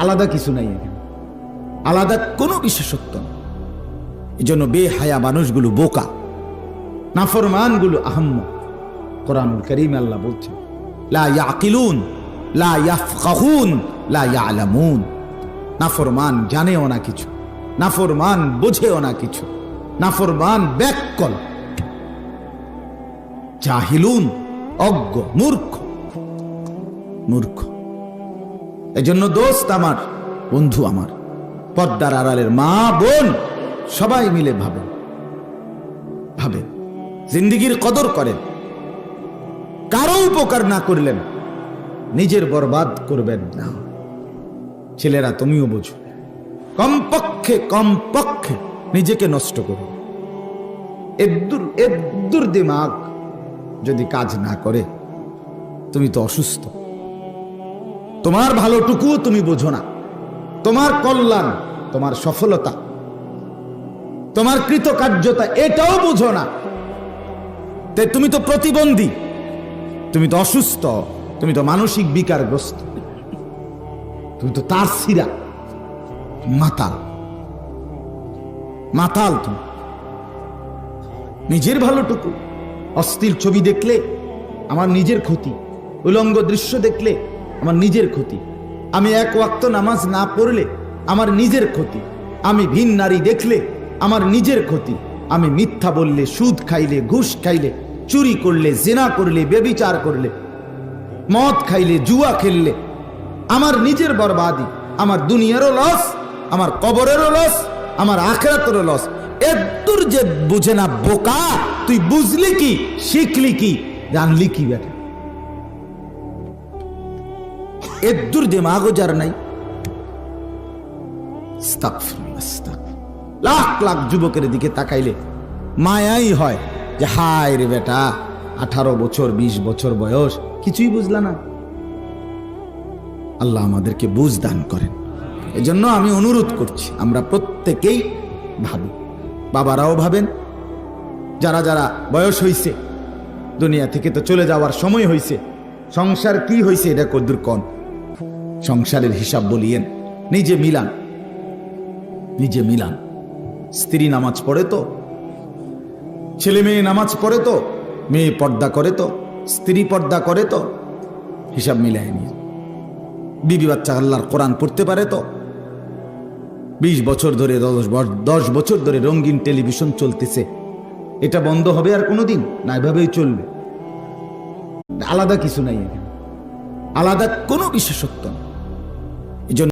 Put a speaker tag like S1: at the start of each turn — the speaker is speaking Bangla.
S1: আলাদা কিছু নাই এখানে, আলাদা কোনো বিশেষত্ব না। এই জন্য বেহায়া মানুষগুলো বোকা, নাফরমানগুলো আহম্মক। কোরআনুল কারীমে আল্লাহ বলছেন, লা ইয়াকিলুন লা ইয়াফকাহুন লা ইয়ালামুন। নাফরমান জানেও না কিছু, নাফরমান বোঝেও না কিছু, নাফরমান ব্যাককল, জাহিলুন, অজ্ঞ, মূর্খ। মূর্খ। এজন্য দোস্ত আমার, বন্ধু আমার, পর্দার আড়ালের মা বোন সবাই মিলে ভাবেন, ভাবেন, জিন্দেগির কদর করেন। কারো উপকার না করলেন নিজের বরবাদ করবেন না। ছেলেরা তুমিও বোঝো, কমপক্ষে কমপক্ষে নিজেকে নষ্ট করো। এদ্দুর দিমাগ যদি কাজ না করে তুমি তো অসুস্থ। তোমার ভালোটুকু তুমি বোঝো না, তোমার কল্যাণ, তোমার সফলতা, তোমার কৃতকার্যতা এটাও বোঝো না। তাই তুমি তো প্রতিবন্ধী, তুমি তো অসুস্থ, তুমি তো মানসিক বিকারগ্রস্ত, তুমি তো তার সিরা, মাতাল, মাতাল। তুমি নিজের ভালোটুকু, অশ্লীল ছবি দেখলে আমার নিজের ক্ষতি, উলঙ্গ দৃশ্য দেখলে আমার নিজের ক্ষতি, আমি এক ওয়াক্ত নামাজ না পড়লে আমার নিজের ক্ষতি, আমি ভিন নারী দেখলে আমার নিজের ক্ষতি, আমি মিথ্যা বললে, সুদ খাইলে, ঘুষ খাইলে, চুরি করলে, জিনা করলে, ব্যভিচার করলে, মদ খাইলে, জুয়া খেললে আমার নিজের বরবাদি, আমার দুনিয়ারও লস, আমার কবরেরও লস, আমার আখিরাতেরও লস। এদ্দুর যে বুঝে না বোকা, তুই বুঝলি কি, শিখলি কি, জানলি কি? বেটা এদ্দুর দিমাগও যার নাই। লাখ লাখ যুবকের দিকে তাকাইলে মায়াই হয় যে হায় রে বেটা, 18 বছর 20 বছর বয়স, কিছুই বুঝলা না। আল্লাহ আমাদেরকে বুঝ দান করেন। এজন্য আমি অনুরোধ করছি, আমরা প্রত্যেকেই ভাবি, বাবারাও ভাবেন, যারা যারা বয়স হইছে, দুনিয়া থেকে তো চলে যাওয়ার সময় হইছে, সংসার কি হইছে এটা কদ্দুর কন, সংসারের হিসাব বলিয়েন, নিজে মিলান, নিজে মিলান। স্ত্রী নামাজ পড়ে তো, ছেলে মেয়ে নামাজ পড়ে তো, মেয়ে পর্দা করে তো, স্ত্রী পর্দা করে তো, হিসাব মিলাই নিয়ে। বিবি বাচ্চা আল্লাহর কোরআন পড়তে পারে তো, 20 বছর ধরে 10 বছর ধরে রঙিন টেলিভিশন চলতেছে, এটা বন্ধ হবে আর কোনোদিন না? এভাবেই চলবে। আলাদা কিছু নাই এখানে, আলাদা কোনো বিশেষত্ব না।